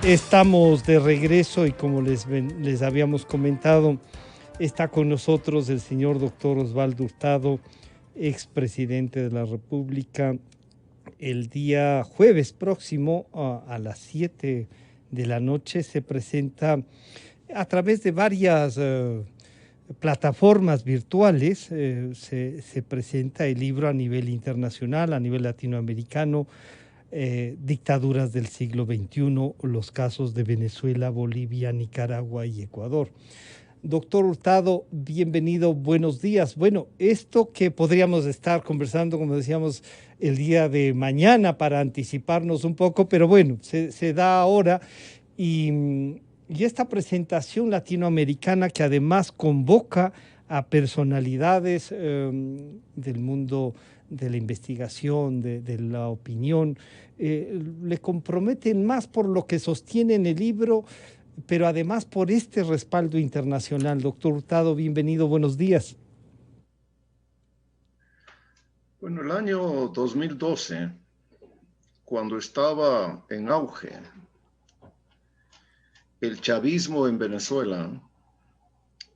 Estamos de regreso y como les habíamos comentado, está con nosotros el señor doctor Osvaldo Hurtado, expresidente de la República. El día jueves próximo a las 7 de la noche se presenta a través de varias plataformas virtuales, se presenta el libro a nivel internacional, a nivel latinoamericano, dictaduras del siglo XXI, los casos de Venezuela, Bolivia, Nicaragua y Ecuador. Doctor Hurtado, bienvenido, buenos días. Bueno, esto que podríamos estar conversando, como decíamos, el día de mañana para anticiparnos un poco, pero bueno, se da ahora y esta presentación latinoamericana que además convoca a personalidades del mundo de la investigación, de la opinión, le comprometen más por lo que sostiene en el libro, pero además por este respaldo internacional. Doctor Hurtado, bienvenido, buenos días. Bueno, el año 2012, cuando estaba en auge el chavismo en Venezuela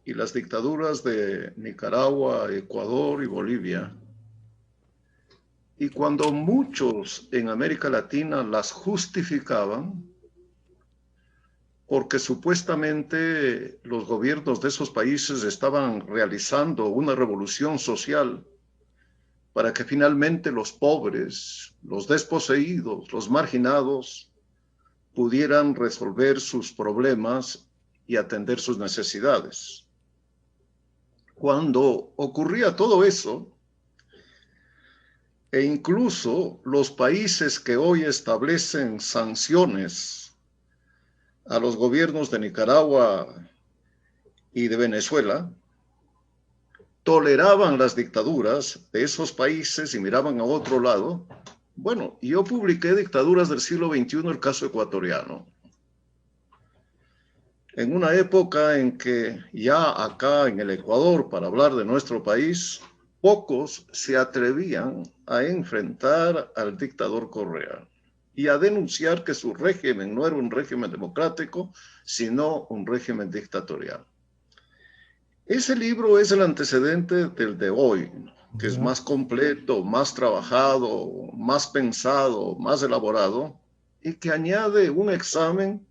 y las dictaduras de Nicaragua, Ecuador y Bolivia, y cuando muchos en América Latina las justificaban porque supuestamente los gobiernos de esos países estaban realizando una revolución social para que finalmente los pobres, los desposeídos, los marginados pudieran resolver sus problemas y atender sus necesidades. Cuando ocurría todo eso, e incluso los países que hoy establecen sanciones a los gobiernos de Nicaragua y de Venezuela, toleraban las dictaduras de esos países y miraban a otro lado. Bueno, yo publiqué Dictaduras del siglo XXI, el caso ecuatoriano, en una época en que ya acá en el Ecuador, para hablar de nuestro país, pocos se atrevían a enfrentar al dictador Correa y a denunciar que su régimen no era un régimen democrático, sino un régimen dictatorial. Ese libro es el antecedente del de hoy, que es más completo, más trabajado, más pensado, más elaborado, y que añade un examen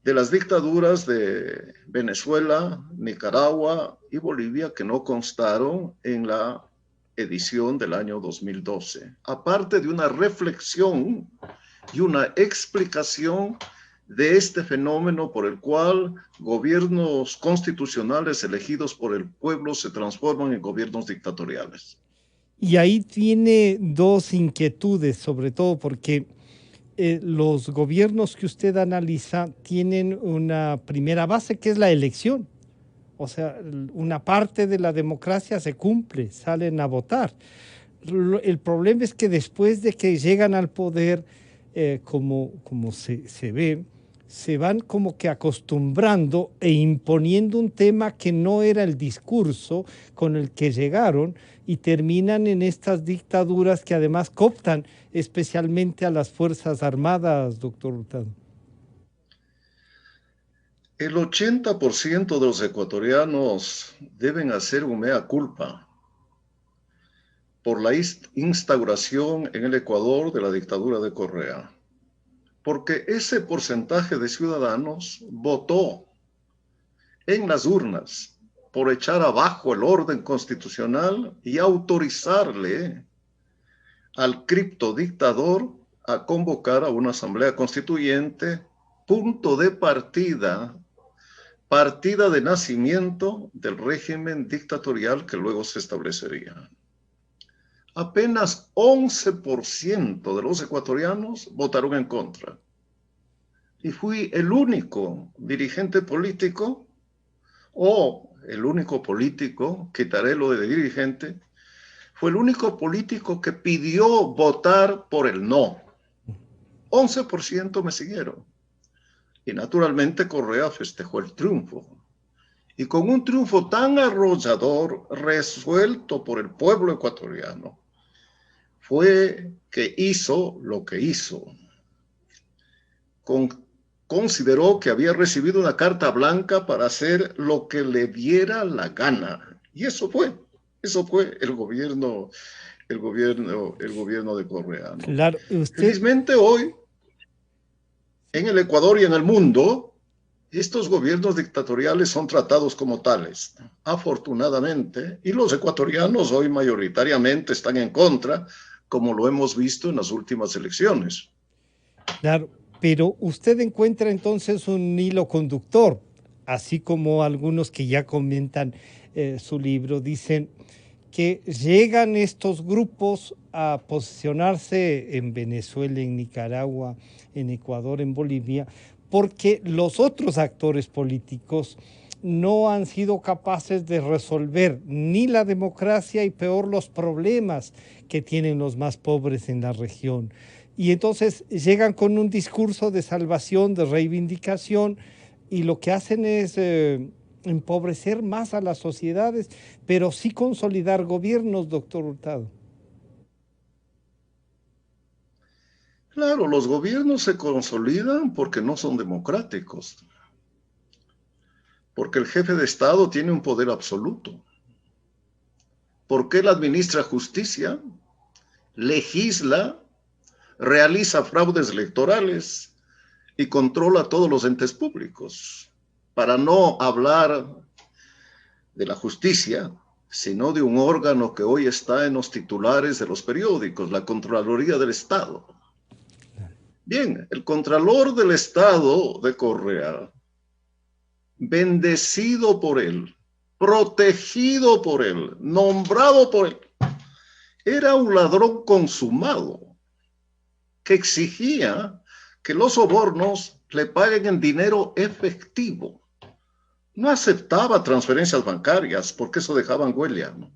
de las dictaduras de Venezuela, Nicaragua y Bolivia que no constaron en la edición del año 2012, aparte de una reflexión y una explicación de este fenómeno por el cual gobiernos constitucionales elegidos por el pueblo se transforman en gobiernos dictatoriales. Y ahí tiene dos inquietudes, sobre todo porque los gobiernos que usted analiza tienen una primera base que es la elección. O sea, una parte de la democracia se cumple, salen a votar. El problema es que después de que llegan al poder, como se ve, se van como que acostumbrando e imponiendo un tema que no era el discurso con el que llegaron y terminan en estas dictaduras que además cooptan especialmente a las Fuerzas Armadas, doctor Hurtado. El 80% de los ecuatorianos deben hacer un mea culpa por la instauración en el Ecuador de la dictadura de Correa, porque ese porcentaje de ciudadanos votó en las urnas por echar abajo el orden constitucional y autorizarle al criptodictador a convocar a una asamblea constituyente, punto de partida de nacimiento del régimen dictatorial que luego se establecería. Apenas 11% de los ecuatorianos votaron en contra. Y fui el único dirigente político, o el único político, quitaré lo de dirigente, fue el único político que pidió votar por el no. 11% me siguieron. Y naturalmente Correa festejó el triunfo. Y con un triunfo tan arrollador, resuelto por el pueblo ecuatoriano, fue que hizo lo que hizo. Con consideró que había recibido una carta blanca para hacer lo que le diera la gana. Y eso fue el gobierno de Correa, ¿no? Claro, usted... Felizmente hoy, en el Ecuador y en el mundo, estos gobiernos dictatoriales son tratados como tales, afortunadamente, y los ecuatorianos hoy mayoritariamente están en contra, como lo hemos visto en las últimas elecciones. Claro, pero usted encuentra entonces un hilo conductor, así como algunos que ya comentan su libro, dicen que llegan estos grupos a posicionarse en Venezuela, en Nicaragua, en Ecuador, en Bolivia, porque los otros actores políticos no han sido capaces de resolver ni la democracia y peor los problemas que tienen los más pobres en la región. Y entonces llegan con un discurso de salvación, de reivindicación, y lo que hacen es empobrecer más a las sociedades, pero sí consolidar gobiernos, doctor Hurtado. Claro, los gobiernos se consolidan porque no son democráticos, porque el jefe de Estado tiene un poder absoluto, porque él administra justicia, legisla, realiza fraudes electorales y controla todos los entes públicos. Para no hablar de la justicia, sino de un órgano que hoy está en los titulares de los periódicos, la Contraloría del Estado. Bien, el Contralor del Estado de Correa, bendecido por él, protegido por él, nombrado por él, era un ladrón consumado que exigía que los sobornos le paguen en dinero efectivo. No aceptaba transferencias bancarias porque eso dejaban huella, ¿no?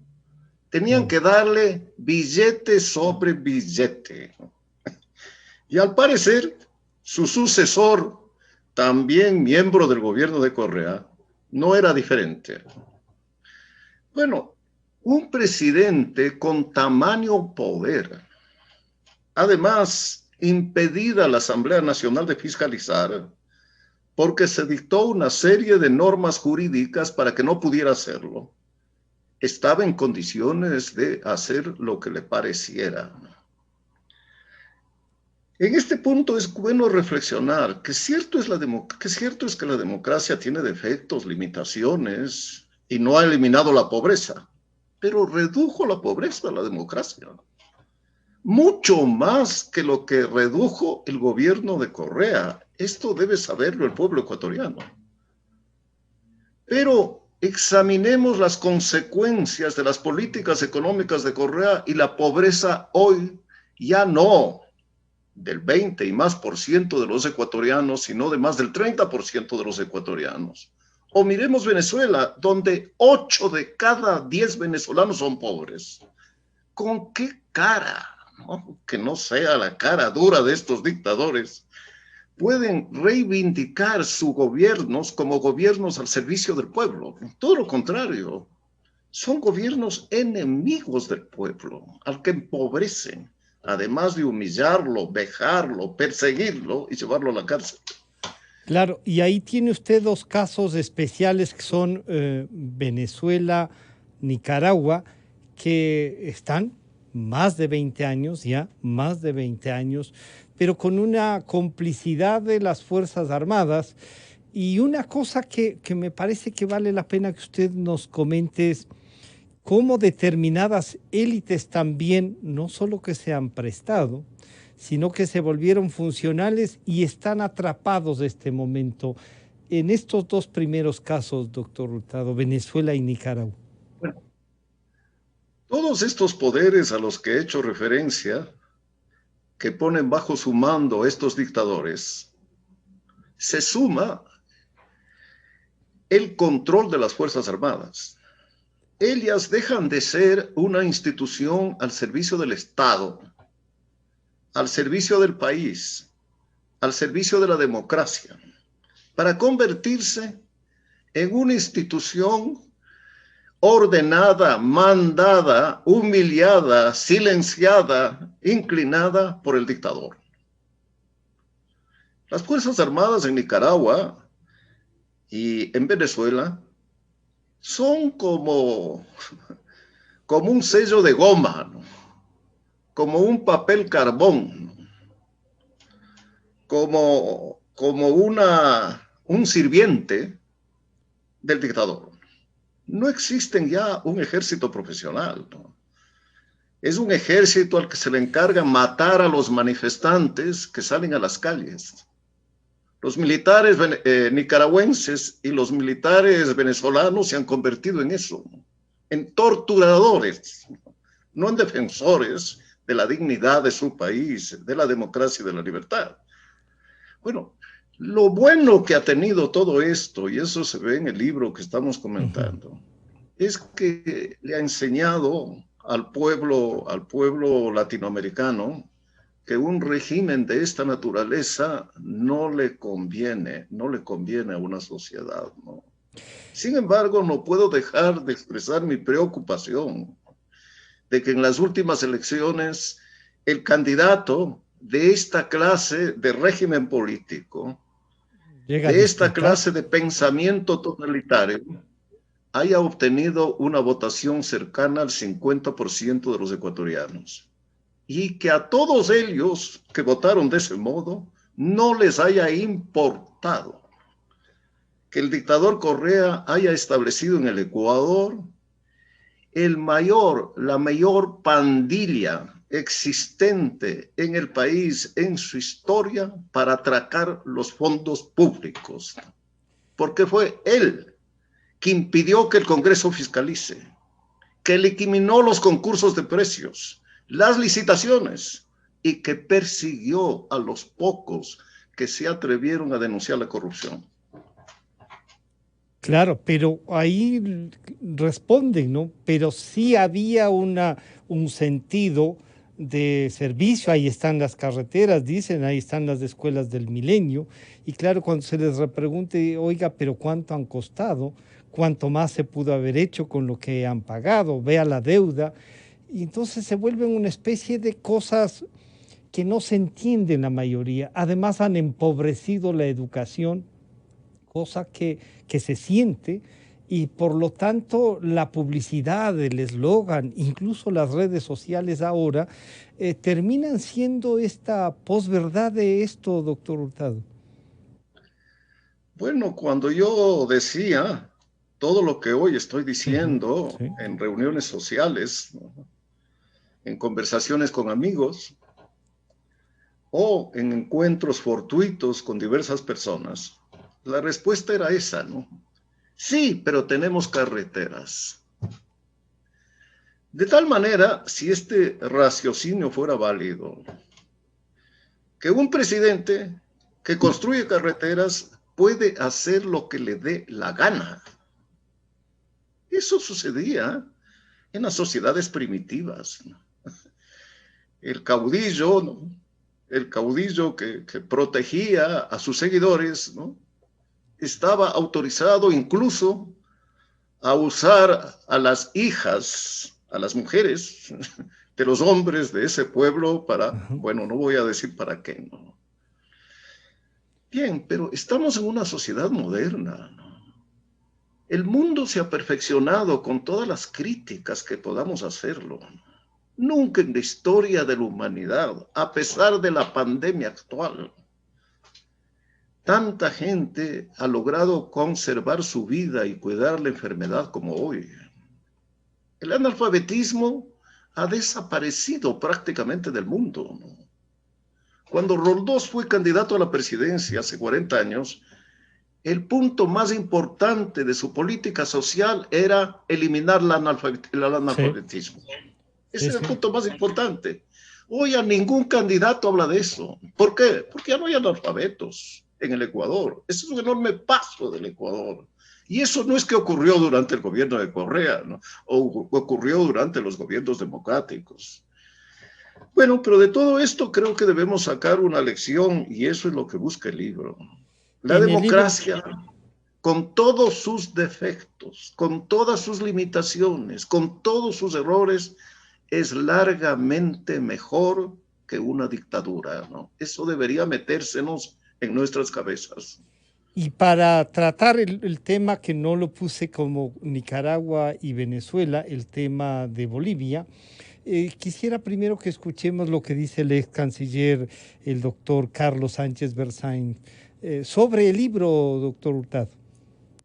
Tenían que darle billete sobre billete. Y al parecer, su sucesor, también miembro del gobierno de Correa, no era diferente. Bueno, un presidente con tamaño poder, además impedida la Asamblea Nacional de fiscalizar, porque se dictó una serie de normas jurídicas para que no pudiera hacerlo, estaba en condiciones de hacer lo que le pareciera. En este punto es bueno reflexionar que cierto es que la democracia tiene defectos, limitaciones y no ha eliminado la pobreza, pero redujo la pobreza la democracia. Mucho más que lo que redujo el gobierno de Correa. Esto debe saberlo el pueblo ecuatoriano. Pero examinemos las consecuencias de las políticas económicas de Correa y la pobreza hoy ya no del 20 y más por ciento de los ecuatorianos, sino de más del 30% de los ecuatorianos. O miremos Venezuela, donde 8 de cada 10 venezolanos son pobres. ¿Con qué cara, ¿no? Que no sea la cara dura de estos dictadores, pueden reivindicar sus gobiernos como gobiernos al servicio del pueblo? Todo lo contrario, son gobiernos enemigos del pueblo, al que empobrecen, además de humillarlo, vejarlo, perseguirlo y llevarlo a la cárcel. Claro, y ahí tiene usted dos casos especiales que son Venezuela, Nicaragua, que están más de 20 años, ya más de 20 años, pero con una complicidad de las Fuerzas Armadas. Y una cosa que me parece que vale la pena que usted nos comente es cómo determinadas élites también, no solo que se han prestado, sino que se volvieron funcionales y están atrapados en este momento en estos dos primeros casos, doctor Hurtado, Venezuela y Nicaragua. Bueno, todos estos poderes a los que he hecho referencia, que ponen bajo su mando estos dictadores, se suma el control de las Fuerzas Armadas. Ellas dejan de ser una institución al servicio del Estado, al servicio del país, al servicio de la democracia, para convertirse en una institución ordenada, mandada, humillada, silenciada, inclinada por el dictador. Las Fuerzas Armadas en Nicaragua y en Venezuela son como un sello de goma, ¿no? Como un papel carbón, ¿no? como un sirviente del dictador. No existen ya un ejército profesional, ¿no? Es un ejército al que se le encarga matar a los manifestantes que salen a las calles. Los militares nicaragüenses y los militares venezolanos se han convertido en eso, en torturadores, no en defensores de la dignidad de su país, de la democracia y de la libertad. Bueno, lo bueno que ha tenido todo esto, y eso se ve en el libro que estamos comentando, es que le ha enseñado al pueblo latinoamericano que un régimen de esta naturaleza no le conviene a una sociedad, ¿no? Sin embargo, no puedo dejar de expresar mi preocupación de que en las últimas elecciones el candidato de esta clase de régimen político, de esta clase de pensamiento totalitario, haya obtenido una votación cercana al 50% de los ecuatorianos. Y que a todos ellos que votaron de ese modo no les haya importado que el dictador Correa haya establecido en el Ecuador la mayor pandilla existente en el país en su historia para atracar los fondos públicos, porque fue él que impidió que el Congreso fiscalice, que eliminó los concursos de precios, las licitaciones y que persiguió a los pocos que se atrevieron a denunciar la corrupción. Claro, pero ahí responden, ¿no? Pero sí había un sentido de servicio, ahí están las carreteras, dicen, ahí están las escuelas del milenio, y claro, cuando se les repregunte, oiga, pero ¿cuánto han costado? ¿Cuánto más se pudo haber hecho con lo que han pagado? Vea la deuda, y entonces se vuelven una especie de cosas que no se entienden la mayoría. Además han empobrecido la educación, cosa que se siente, y por lo tanto la publicidad, el eslogan, incluso las redes sociales ahora, terminan siendo esta posverdad de esto, doctor Hurtado. Bueno, cuando yo decía todo lo que hoy estoy diciendo Sí. en reuniones sociales, ¿no?, en conversaciones con amigos o en encuentros fortuitos con diversas personas, la respuesta era esa, ¿no? Sí, pero tenemos carreteras. De tal manera, si este raciocinio fuera válido, que un presidente que construye carreteras puede hacer lo que le dé la gana. Eso sucedía en las sociedades primitivas, ¿no? El caudillo, ¿no?, el caudillo que protegía a sus seguidores, ¿no?, estaba autorizado incluso a usar a las hijas, a las mujeres de los hombres de ese pueblo para, bueno, no voy a decir para qué, ¿no? Bien, pero estamos en una sociedad moderna, ¿no? El mundo se ha perfeccionado con todas las críticas que podamos hacerlo. Nunca en la historia de la humanidad, a pesar de la pandemia actual, tanta gente ha logrado conservar su vida y cuidar la enfermedad como hoy. El analfabetismo ha desaparecido prácticamente del mundo, ¿no? Cuando Roldós fue candidato a la presidencia hace 40 años, el punto más importante de su política social era eliminar el analfabetismo. Sí. Ese es el punto más importante. Hoy a ningún candidato habla de eso. ¿Por qué? Porque ya no hay analfabetos en el Ecuador. Ese es un enorme paso del Ecuador. Y eso no es que ocurrió durante el gobierno de Correa, ¿no?, o ocurrió durante los gobiernos democráticos. Bueno, pero de todo esto creo que debemos sacar una lección, y eso es lo que busca el libro. La democracia, con todos sus defectos, con todas sus limitaciones, con todos sus errores, es largamente mejor que una dictadura, ¿no? Eso debería metérsenos en nuestras cabezas. Y para tratar el tema que no lo puse como Nicaragua y Venezuela, el tema de Bolivia, quisiera primero que escuchemos lo que dice el ex canciller, el doctor Carlos Sánchez Berzain, sobre el libro, doctor Hurtado.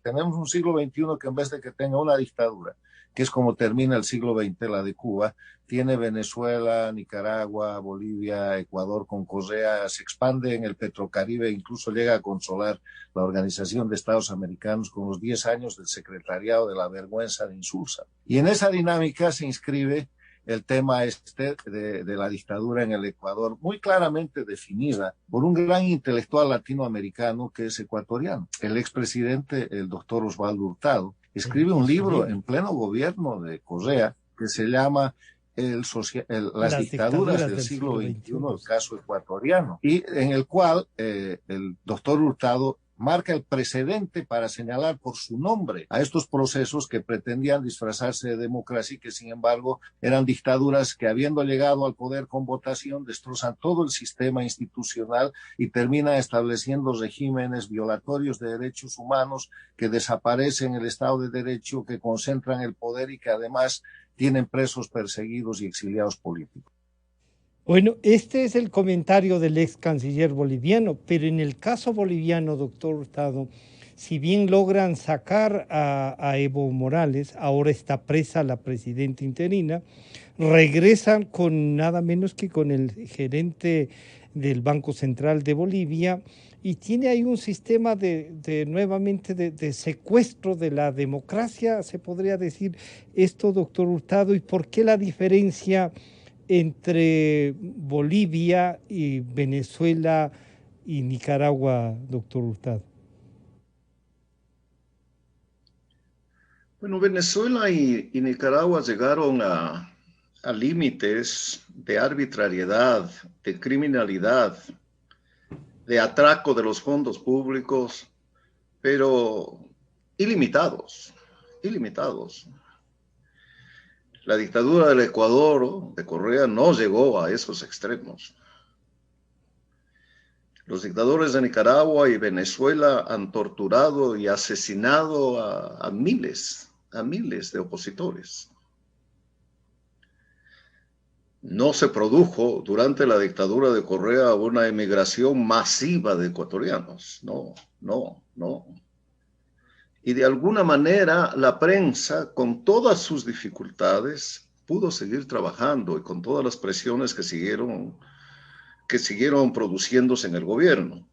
Tenemos un siglo XXI que en vez de que tenga una dictadura, que es como termina el siglo XX, la de Cuba, tiene Venezuela, Nicaragua, Bolivia, Ecuador con Correa, se expande en el Petrocaribe, incluso llega a consolar la Organización de Estados Americanos con los 10 años del secretariado de la vergüenza de Insulza. Y en esa dinámica se inscribe el tema de la dictadura en el Ecuador, muy claramente definida por un gran intelectual latinoamericano que es ecuatoriano. El expresidente, el doctor Osvaldo Hurtado, escribe un libro en pleno gobierno de Correa que se llama las dictaduras del siglo XXI, el caso ecuatoriano, y en el cual el doctor Hurtado marca el precedente para señalar por su nombre a estos procesos que pretendían disfrazarse de democracia y que sin embargo eran dictaduras que, habiendo llegado al poder con votación, destrozan todo el sistema institucional y terminan estableciendo regímenes violatorios de derechos humanos que desaparecen el Estado de Derecho, que concentran el poder y que además tienen presos perseguidos y exiliados políticos. Bueno, este es el comentario del ex canciller boliviano, pero en el caso boliviano, doctor Hurtado, si bien logran sacar a Evo Morales, ahora está presa la presidenta interina, regresan con nada menos que con el gerente del Banco Central de Bolivia y tiene ahí un sistema nuevamente de secuestro de la democracia, se podría decir esto, doctor Hurtado, y por qué la diferencia entre Bolivia y Venezuela y Nicaragua, doctor Hurtado. Bueno, Venezuela y Nicaragua llegaron a límites de arbitrariedad, de criminalidad, de atraco de los fondos públicos, pero ilimitados, ilimitados. La dictadura del Ecuador, de Correa, no llegó a esos extremos. Los dictadores de Nicaragua y Venezuela han torturado y asesinado a miles de opositores. No se produjo durante la dictadura de Correa una emigración masiva de ecuatorianos. No. Y de alguna manera la prensa, con todas sus dificultades, pudo seguir trabajando y con todas las presiones que siguieron produciéndose en el gobierno.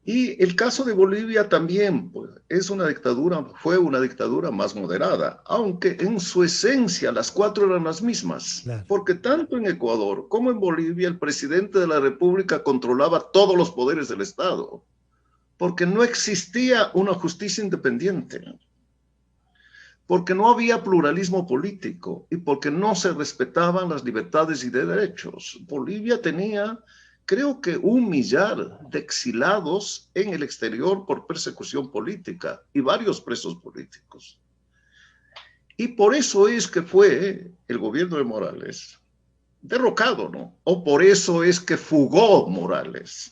Y el caso de Bolivia también pues, fue una dictadura más moderada, aunque en su esencia las cuatro eran las mismas, claro. Porque tanto en Ecuador como en Bolivia el presidente de la República controlaba todos los poderes del Estado, porque no existía una justicia independiente, porque no había pluralismo político y porque no se respetaban las libertades y derechos. Bolivia tenía, creo que 1 millar de exilados en el exterior por persecución política y varios presos políticos. Y por eso es que fue el gobierno de Morales derrocado, ¿no? O por eso es que fugó Morales.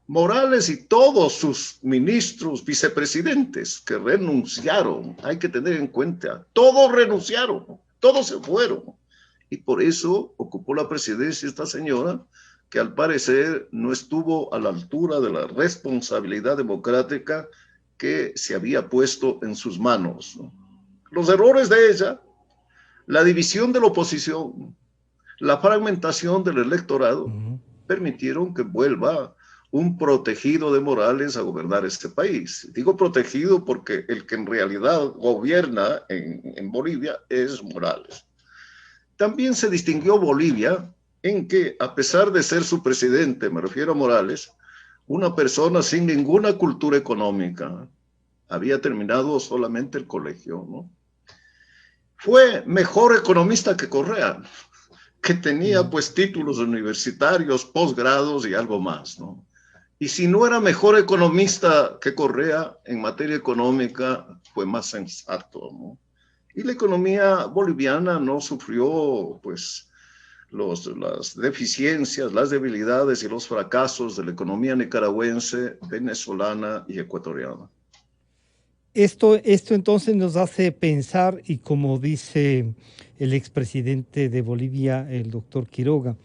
Morales y todos sus ministros, vicepresidentes que renunciaron, hay que tener en cuenta, todos renunciaron, todos se fueron. Y por eso ocupó la presidencia esta señora, que al parecer no estuvo a la altura de la responsabilidad democrática que se había puesto en sus manos. Los errores de ella, la división de la oposición, la fragmentación del electorado, permitieron que vuelva un protegido de Morales a gobernar este país. Digo protegido porque el que en realidad gobierna en Bolivia es Morales. También se distinguió Bolivia en que, a pesar de ser su presidente, me refiero a Morales, una persona sin ninguna cultura económica, había terminado solamente el colegio, ¿no? Fue mejor economista que Correa, que tenía pues títulos universitarios, posgrados y algo más, ¿no? Y si no era mejor economista que Correa en materia económica, fue más sensato, ¿no? Y la economía boliviana no sufrió, pues, las deficiencias, las debilidades y los fracasos de la economía nicaragüense, venezolana y ecuatoriana. Esto entonces nos hace pensar, y como dice el expresidente de Bolivia, el doctor Quiroga,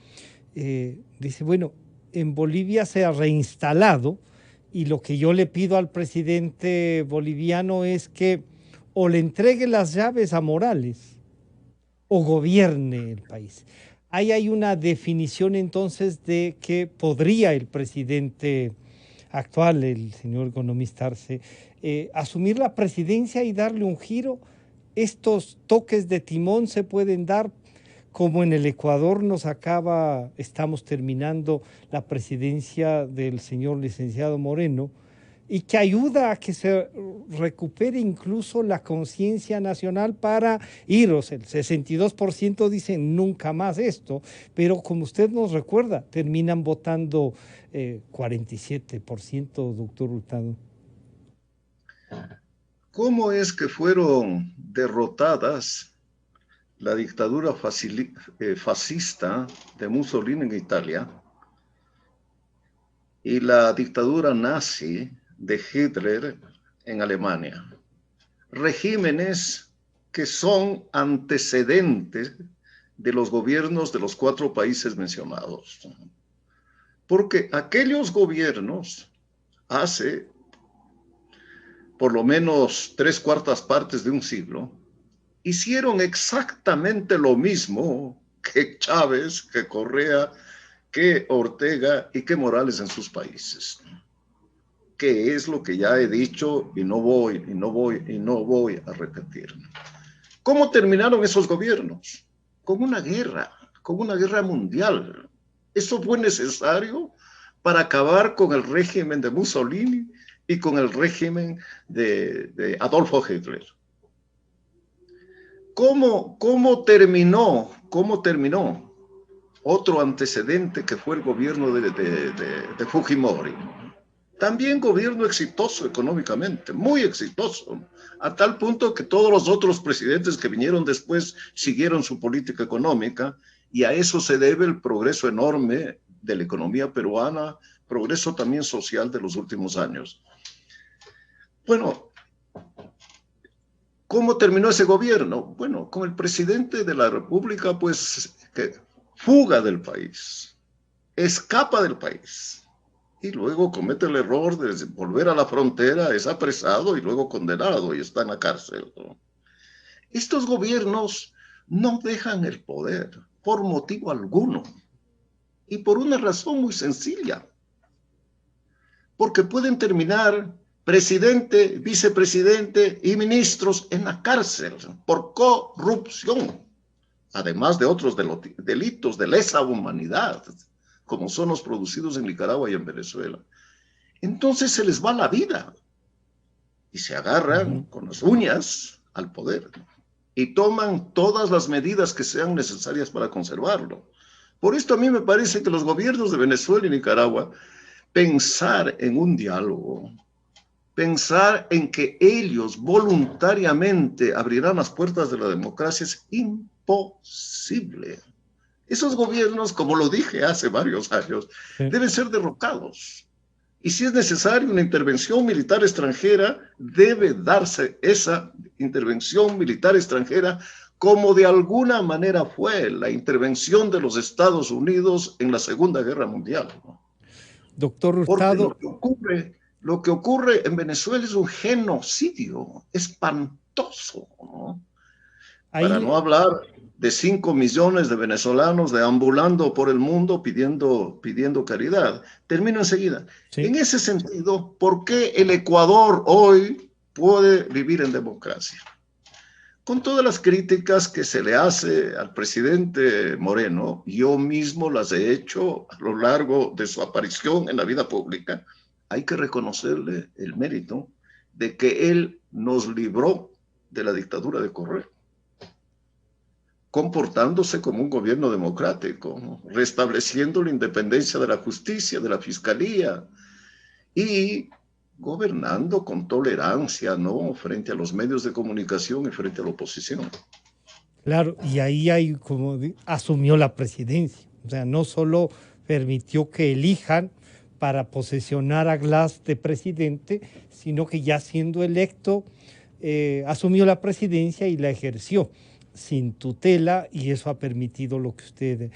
dice, bueno, en Bolivia se ha reinstalado y lo que yo le pido al presidente boliviano es que o le entregue las llaves a Morales o gobierne el país. Ahí hay una definición entonces de que podría el presidente actual, el señor economista Arce, asumir la presidencia y darle un giro. Estos toques de timón se pueden dar como en el Ecuador estamos terminando la presidencia del señor licenciado Moreno, y que ayuda a que se recupere incluso la conciencia nacional para iros. El 62% dicen nunca más esto, pero como usted nos recuerda, terminan votando 47%, doctor Hurtado. ¿Cómo es que fueron derrotadas la dictadura fascista de Mussolini en Italia y la dictadura nazi de Hitler en Alemania? Regímenes que son antecedentes de los gobiernos de los 4 países mencionados. Porque aquellos gobiernos hace por lo menos 3/4 partes de un siglo hicieron exactamente lo mismo que Chávez, que Correa, que Ortega y que Morales en sus países. Que es lo que ya he dicho y no voy a repetir. ¿Cómo terminaron esos gobiernos? Con una guerra mundial. Eso fue necesario para acabar con el régimen de Mussolini y con el régimen de Adolfo Hitler. ¿Cómo terminó? Otro antecedente que fue el gobierno de Fujimori. También gobierno exitoso económicamente, muy exitoso, a tal punto que todos los otros presidentes que vinieron después siguieron su política económica, y a eso se debe el progreso enorme de la economía peruana, progreso también social de los últimos años. Bueno, ¿cómo terminó ese gobierno? Bueno, con el presidente de la República, pues, que fuga del país, escapa del país, y luego comete el error de volver a la frontera, es apresado y luego condenado y está en la cárcel, ¿no? Estos gobiernos no dejan el poder por motivo alguno y por una razón muy sencilla, porque pueden terminar presidente, vicepresidente y ministros en la cárcel por corrupción, además de otros delitos de lesa humanidad, como son los producidos en Nicaragua y en Venezuela. Entonces se les va la vida y se agarran con las uñas al poder y toman todas las medidas que sean necesarias para conservarlo. Por esto a mí me parece que los gobiernos de Venezuela y Nicaragua, pensar en un diálogo, pensar en que ellos voluntariamente abrirán las puertas de la democracia es imposible. Esos gobiernos, como lo dije hace varios años, deben ser derrocados. Y si es necesaria una intervención militar extranjera, debe darse esa intervención militar extranjera como de alguna manera fue la intervención de los Estados Unidos en la Segunda Guerra Mundial, ¿no? Doctor Hurtado. Porque lo que ocurre en Venezuela es un genocidio espantoso, ¿no? Para no hablar de 5 millones de venezolanos deambulando por el mundo pidiendo caridad. Termino enseguida. Sí. En ese sentido, ¿por qué el Ecuador hoy puede vivir en democracia? Con todas las críticas que se le hace al presidente Moreno, yo mismo las he hecho a lo largo de su aparición en la vida pública, hay que reconocerle el mérito de que él nos libró de la dictadura de Correa, comportándose como un gobierno democrático, restableciendo la independencia de la justicia, de la fiscalía, y gobernando con tolerancia, ¿no?, frente a los medios de comunicación y frente a la oposición. Claro, y ahí hay asumió la presidencia, o sea, no solo permitió que elijan para posesionar a Glass de presidente, sino que ya siendo electo, asumió la presidencia y la ejerció sin tutela, y eso ha permitido lo que usted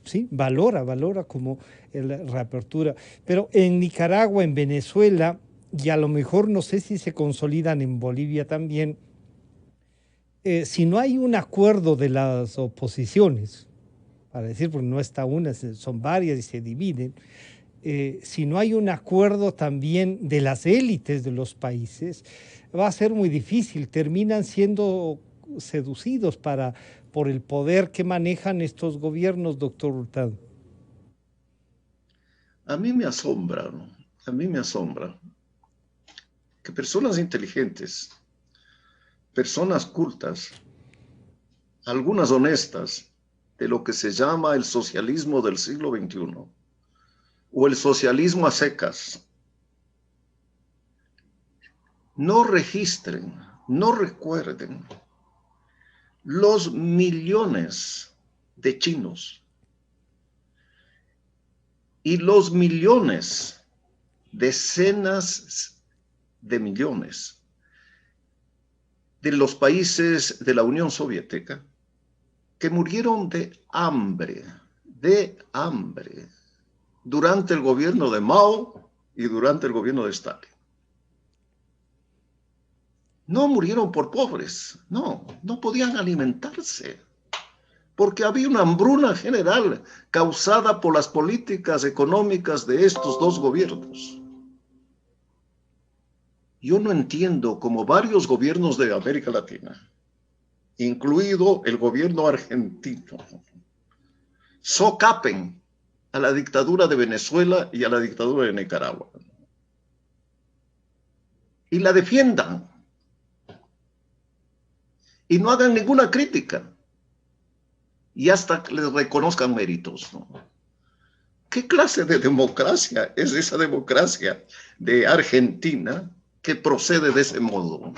sí valora como la reapertura. Pero en Nicaragua, en Venezuela, y a lo mejor no sé si se consolidan en Bolivia también, si no hay un acuerdo de las oposiciones, para decir, porque no está una, son varias y se dividen, si no hay un acuerdo también de las élites de los países, va a ser muy difícil, terminan siendo seducidos por el poder que manejan estos gobiernos, doctor Hurtado. A mí me asombra, ¿no? A mí me asombra que personas inteligentes, personas cultas, algunas honestas, de lo que se llama el socialismo del siglo XXI o el socialismo a secas, no registren, no recuerden los millones de chinos y los millones, decenas de millones de los países de la Unión Soviética que murieron de hambre, durante el gobierno de Mao y durante el gobierno de Stalin. No murieron por pobres, no podían alimentarse, porque había una hambruna general causada por las políticas económicas de estos dos gobiernos. Yo no entiendo cómo varios gobiernos de América Latina, incluido el gobierno argentino, socapen a la dictadura de Venezuela y a la dictadura de Nicaragua y la defiendan y no hagan ninguna crítica y hasta les reconozcan méritos, ¿no? ¿Qué clase de democracia es esa democracia de Argentina que procede de ese modo?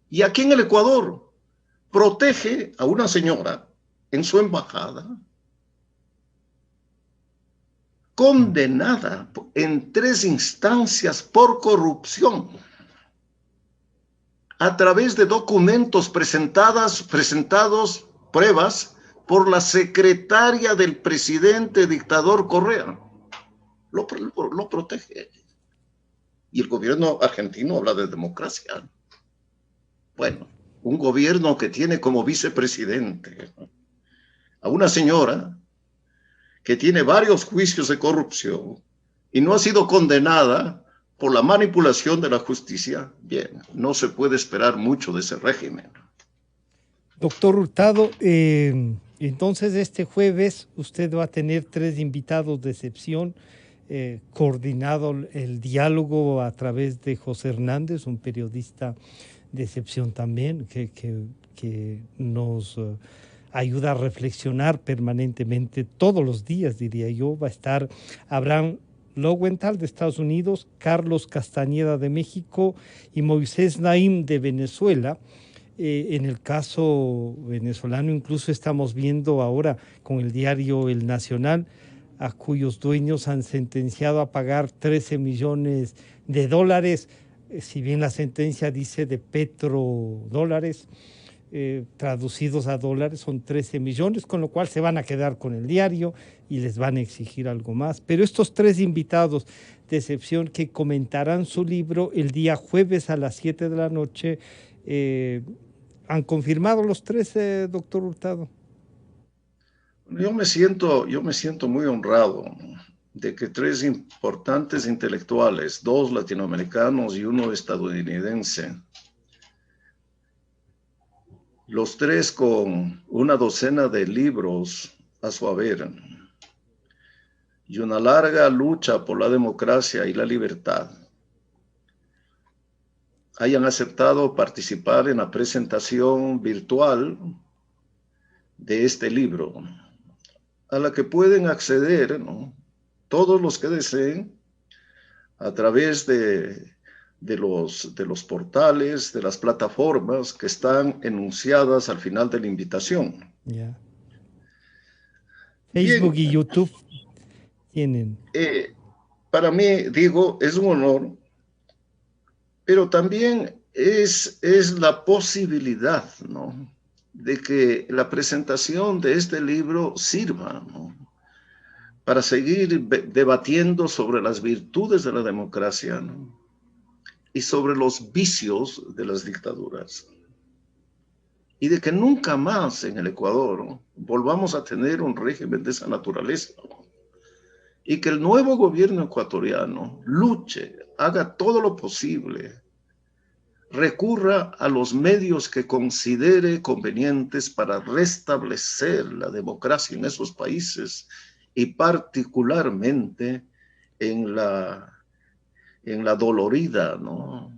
Y aquí en el Ecuador protege a una señora en su embajada condenada en 3 instancias por corrupción a través de documentos presentados, pruebas por la secretaria del presidente dictador Correa. Lo protege. Y el gobierno argentino habla de democracia. Bueno, un gobierno que tiene como vicepresidente a una señora que tiene varios juicios de corrupción y no ha sido condenada por la manipulación de la justicia, bien, no se puede esperar mucho de ese régimen. Doctor Hurtado, entonces este jueves usted va a tener 3 invitados de excepción, coordinado el diálogo a través de José Hernández, un periodista de excepción también, que nos ayuda a reflexionar permanentemente, todos los días, diría yo. Va a estar Abraham Lowenthal de Estados Unidos, Carlos Castañeda de México y Moisés Naim de Venezuela. En el caso venezolano incluso estamos viendo ahora con el diario El Nacional, a cuyos dueños han sentenciado a pagar 13 millones de dólares, si bien la sentencia dice de petrodólares, traducidos a dólares son 13 millones, con lo cual se van a quedar con el diario y les van a exigir algo más. Pero estos 3 invitados de excepción que comentarán su libro el día jueves a las 7 de la noche, ¿han confirmado los 3, doctor Hurtado? Yo me siento muy honrado de que 3 importantes intelectuales, 2 latinoamericanos y 1 estadounidense, los 3 con una docena de libros a su haber y una larga lucha por la democracia y la libertad, hayan aceptado participar en la presentación virtual de este libro, a la que pueden acceder, ¿no?, todos los que deseen a través de de los portales, de las plataformas que están enunciadas al final de la invitación. Yeah. Facebook y YouTube tienen. Para mí, digo, es un honor, pero también es la posibilidad, ¿no?, de que la presentación de este libro sirva, ¿no?, para seguir debatiendo sobre las virtudes de la democracia, ¿no?, y sobre los vicios de las dictaduras. Y de que nunca más en el Ecuador, ¿no?, volvamos a tener un régimen de esa naturaleza, ¿no?, y que el nuevo gobierno ecuatoriano luche, haga todo lo posible, recurra a los medios que considere convenientes para restablecer la democracia en esos países y particularmente en la dolorida, ¿no?,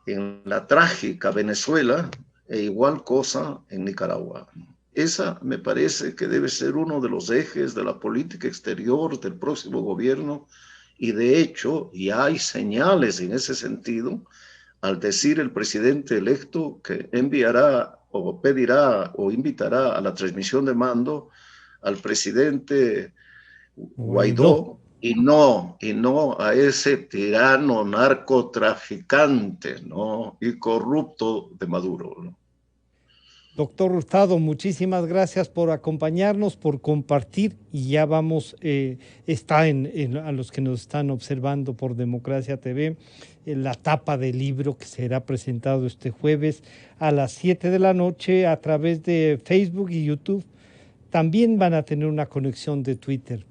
en la trágica Venezuela, e igual cosa en Nicaragua. Esa me parece que debe ser uno de los ejes de la política exterior del próximo gobierno, y de hecho ya hay señales en ese sentido, al decir el presidente electo que enviará o pedirá o invitará a la transmisión de mando al presidente Guaidó y no a ese tirano narcotraficante, ¿no?, y corrupto de Maduro, ¿no? Doctor Hurtado, muchísimas gracias por acompañarnos, por compartir, y ya vamos, está a los que nos están observando por Democracia TV, en la tapa del libro que será presentado este jueves a las 7 de la noche a través de Facebook y YouTube. También van a tener una conexión de Twitter.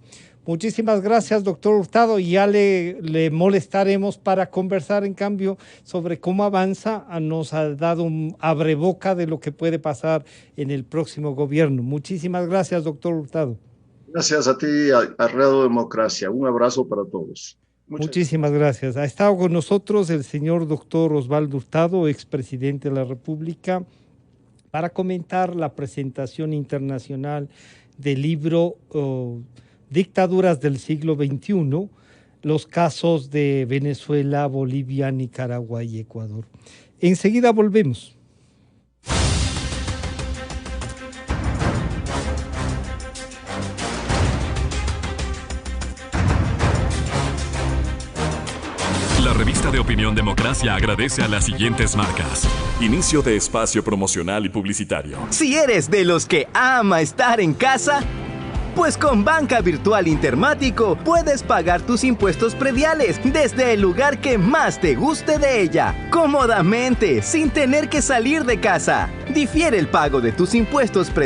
Muchísimas gracias, doctor Hurtado, y ya le molestaremos para conversar, en cambio, sobre cómo avanza. Nos ha dado un abreboca de lo que puede pasar en el próximo gobierno. Muchísimas gracias, doctor Hurtado. Gracias a ti, a Radio Democracia. Un abrazo para todos. Muchísimas gracias. Ha estado con nosotros el señor doctor Osvaldo Hurtado, expresidente de la República, para comentar la presentación internacional del libro Dictaduras del siglo XXI, los casos de Venezuela, Bolivia, Nicaragua y Ecuador. Enseguida volvemos. La revista de Opinión Democracia agradece a las siguientes marcas. Inicio de espacio promocional y publicitario. Si eres de los que ama estar en casa, pues con Banca Virtual Intermático puedes pagar tus impuestos prediales desde el lugar que más te guste de ella, cómodamente, sin tener que salir de casa. Difiere el pago de tus impuestos prediales